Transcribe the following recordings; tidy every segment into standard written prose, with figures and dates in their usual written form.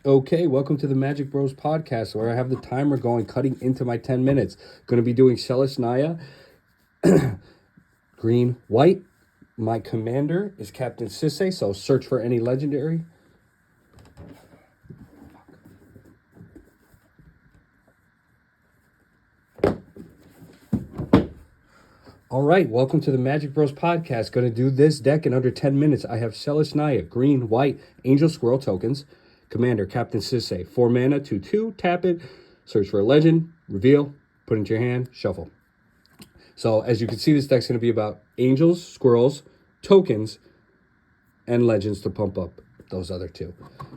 Okay, welcome to the Magic Bros podcast where I have the timer going, cutting into my 10 minutes. Going to be doing Selesnya, green, white. My commander is Captain Sisse, so search for any legendary. All right, welcome to the Magic Bros podcast. Going to do this deck in under 10 minutes. I have Selesnya, green, white, Angel Squirrel tokens. Commander, Captain Sisse, 4 mana, 2/2, tap it, search for a legend, reveal, put into your hand, shuffle. So as you can see, this deck's going to be about angels, squirrels, tokens, and legends to pump up those other two.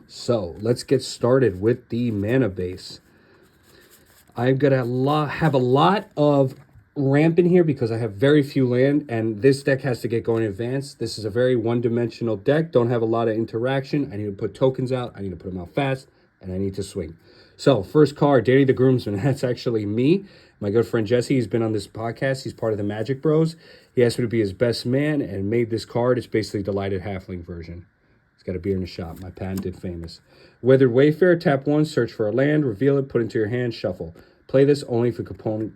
So let's get started with the mana base. I'm going to have a lot of ramp in here because I have very few land, and this deck has to get going in advance. This is a very one-dimensional deck. Don't have a lot of interaction. I need to put tokens out. I need to put them out fast, and I need to swing. So first card, Danny the Groomsman. That's actually me. My good friend Jesse, he's been on this podcast. He's part of the Magic Bros. He asked me to be his best man and made this card. It's basically Delighted Halfling version. He's got a beer in the shop. My patented famous. Weathered Wayfarer, tap 1, search for a land, reveal it, put into your hand, shuffle. Play this only if a component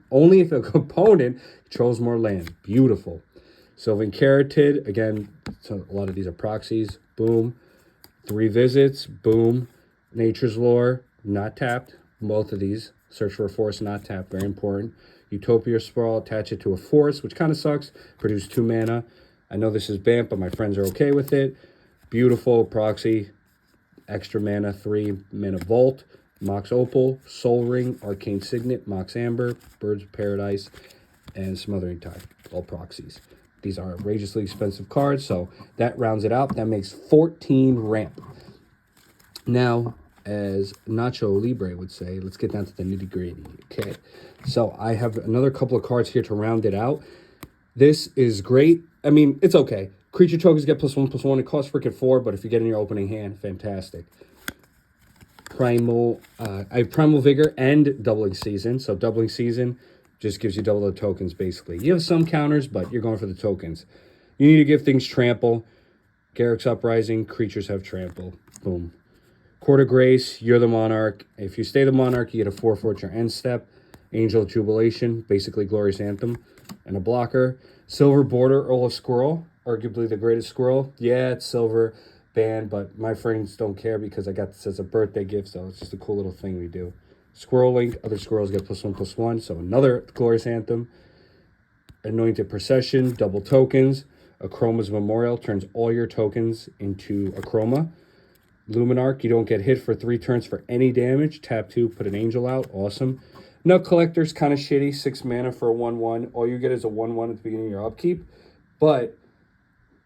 controls more land. Beautiful. Sylvan Carotid, again, so a lot of these are proxies. Boom. 3 visits. Boom. Nature's Lore, not tapped. Both of these. Search for a forest, not tapped. Very important. Utopia Sprawl, attach it to a forest, which kind of sucks. Produce 2 mana. I know this is BAMP, but my friends are okay with it. Beautiful proxy. Extra mana, 3 mana Vault. Mox Opal, Soul Ring, Arcane Signet, Mox Amber, Birds of Paradise, and Smothering Tide, all proxies. These are outrageously expensive cards, so that rounds it out. That makes 14 ramp. Now, as Nacho Libre would say, let's get down to the nitty-gritty. Okay, so I have another couple of cards here to round it out. This is great. I mean, it's okay. Creature tokens get +1/+1. It costs freaking 4, but if you get in your opening hand, fantastic. I have Primal Vigor and Doubling Season. So Doubling Season just gives you double the tokens, basically. You have some counters, but you're going for the tokens. You need to give things trample. Garrick's Uprising, creatures have trample. Boom. Court of Grace, you're the Monarch. If you stay the Monarch, you get a 4/4 at your end step. Angel Jubilation, basically Glorious Anthem, and a blocker. Silver Border, Earl of Squirrel, arguably the greatest squirrel. Yeah, it's silver. Band, but my friends don't care because I got this as a birthday gift, so it's just a cool little thing we do. Squirrel Link, other squirrels get +1/+1, so another Glorious Anthem. Anointed Procession, double tokens. Achroma's Memorial turns all your tokens into Achroma. Luminarch, you don't get hit for 3 turns for any damage. Tap 2, put an angel out, awesome. Nut Collector's kind of shitty, 6 mana for a 1/1. All you get is a 1/1 at the beginning of your upkeep, but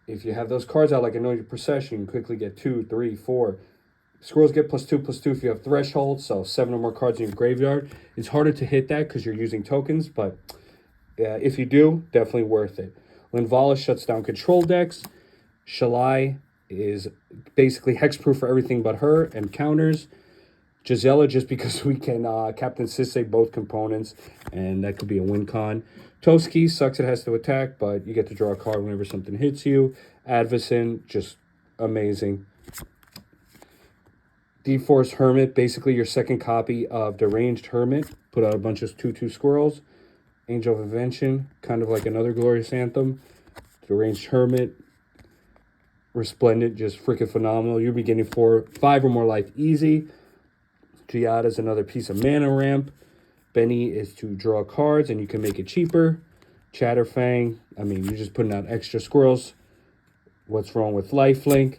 if you have those cards out like Anointed Procession, you quickly get 2, 3, 4. Squirrels get +2/+2 if you have Threshold, so 7 or more cards in your graveyard. It's harder to hit that because you're using tokens, but if you do, definitely worth it. Linvala shuts down control decks. Shalai is basically hexproof for everything but her and counters. Gisela, just because we can Captain Sisse both components, and that could be a win con. Toski sucks, it has to attack, but you get to draw a card whenever something hits you. Advocin, just amazing. Deforce Hermit, basically your second copy of Deranged Hermit. Put out a bunch of 2/2 squirrels. Angel of Invention, kind of like another Glorious Anthem. Deranged Hermit. Resplendent, just freaking phenomenal. You'll be getting 5 or more life easy. Giada's another piece of mana ramp. Benny is to draw cards, and you can make it cheaper. Chatterfang, I mean, you're just putting out extra squirrels. What's wrong with Lifelink?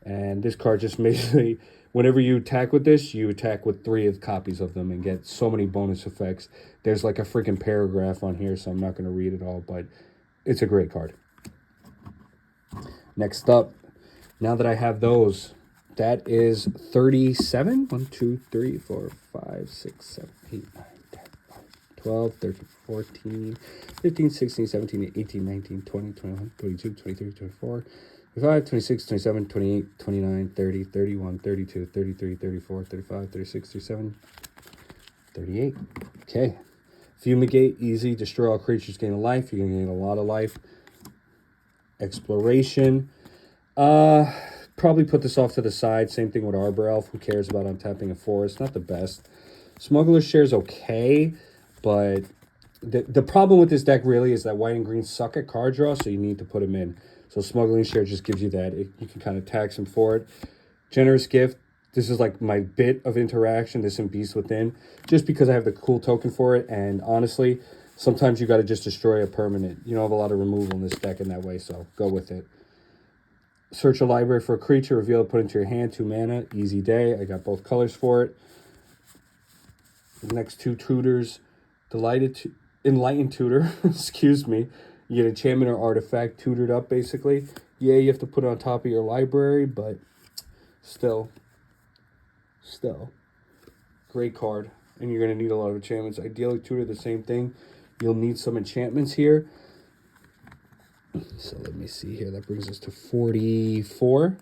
And this card just basically, whenever you attack with this, you attack with 3 copies of them and get so many bonus effects. There's like a freaking paragraph on here, so I'm not going to read it all, but it's a great card. Next up, now that I have those, that is 37. 1, 2, 3, 4, 5, 6, 7, 8, 9, 10, 12, 13, 14, 15, 16, 17, 18, 19, 20, 21, 22, 23, 24, 25, 26, 27, 28, 29, 30, 31, 32, 33, 34, 35, 36, 37, 38. Okay. Fumigate, easy. Destroy all creatures, gain a life. You're going to gain a lot of life. Exploration. probably put this off to the side. Same thing with Arbor Elf. Who cares about untapping a forest? Not the best. Smuggler's Share is okay, but the problem with this deck really is that white and green suck at card draw, so you need to put them in. So Smuggling Share just gives you that. You can kind of tax him for it. Generous Gift. This is like my bit of interaction, this and Beast Within, just because I have the cool token for it. And honestly, sometimes you got to just destroy a permanent. You don't have a lot of removal in this deck in that way, so go with it. Search a library for a creature, reveal it, put it into your hand, 2 mana, easy day. I got both colors for it. The next 2 tutors, Enlightened Tutor, excuse me. You get enchantment or artifact tutored up, basically. Yeah, you have to put it on top of your library, but still, great card. And you're going to need a lot of enchantments. Ideally, tutor the same thing. You'll need some enchantments here. So let me see here. That brings us to 44.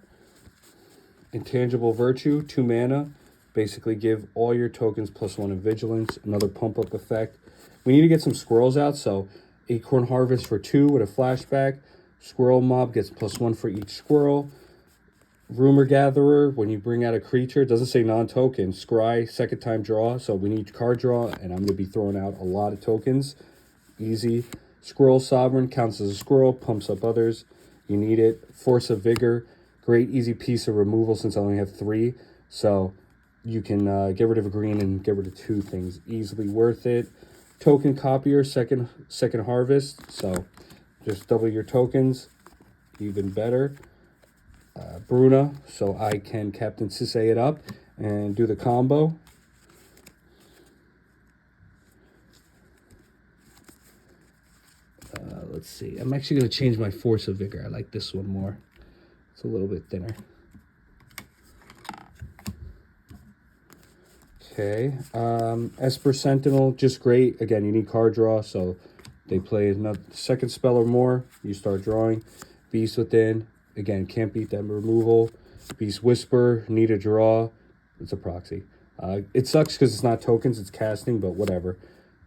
Intangible Virtue, 2 mana. Basically give all your tokens +1 in Vigilance. Another pump-up effect. We need to get some squirrels out, so Acorn Harvest for 2 with a flashback. Squirrel Mob gets +1 for each squirrel. Rumor Gatherer, when you bring out a creature, it doesn't say non-token. Scry, second time draw, so we need card draw, and I'm going to be throwing out a lot of tokens. Easy. Squirrel Sovereign counts as a squirrel, pumps up others. You need it. Force of Vigor, great easy piece of removal since I only have 3. So you can get rid of a green and get rid of 2 things. Easily worth it. Token Copier, second harvest. So just double your tokens, even better. Bruna, so I can Captain Sisse it up and do the combo. Let's see. I'm actually going to change my Force of Vigor. I like this one more. It's a little bit thinner. Okay. Esper Sentinel, just great. Again, you need card draw, so they play another second spell or more. You start drawing. Beast Within. Again, can't beat that removal. Beast Whisper, need a draw. It's a proxy. It sucks because it's not tokens, it's casting, but whatever.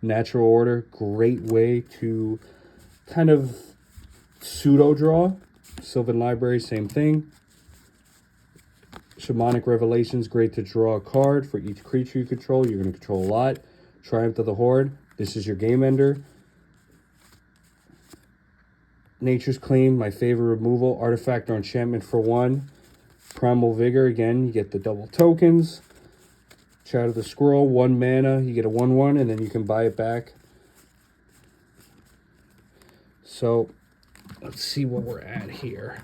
Natural Order, great way to kind of pseudo-draw. Sylvan Library, same thing. Shamanic Revelations, great to draw a card for each creature you control. You're going to control a lot. Triumph of the Horde, this is your game ender. Nature's Claim, my favorite removal. Artifact or enchantment for 1. Primal Vigor, again, you get the double tokens. Chat of the Squirrel, 1 mana. You get a 1/1, and then you can buy it back. So, let's see what we're at here.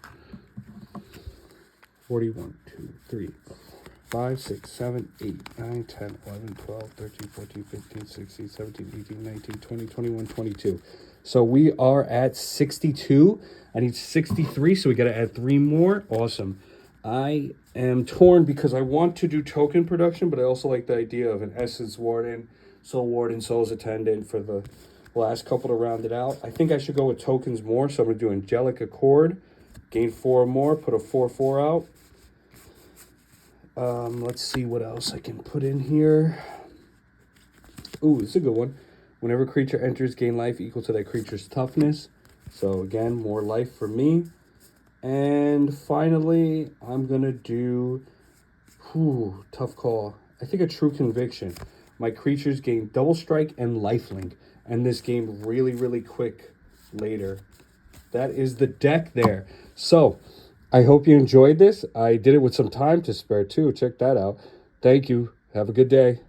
41, 2, 3, 4, 5, 6, 7, 8, 9, 10, 11, 12, 13, 14, 15, 16, 17, 18, 19, 20, 21, 22. So we are at 62. I need 63, so we got to add 3 more. Awesome. I am torn because I want to do token production, but I also like the idea of an Essence Warden, Soul Warden, Soul's Attendant for the last couple to round it out. I think I should go with tokens more, so I'm going to do Angelic Accord. Gain 4 more, put a 4/4 out. Let's see what else I can put in here. Ooh, this is a good one. Whenever creature enters, gain life equal to that creature's toughness. So again, more life for me. And finally, I'm going to do, tough call. I think a True Conviction. My creatures gain double strike and lifelink. And this game really, really quick later. That is the deck there. So, I hope you enjoyed this. I did it with some time to spare too. Check that out. Thank you. Have a good day.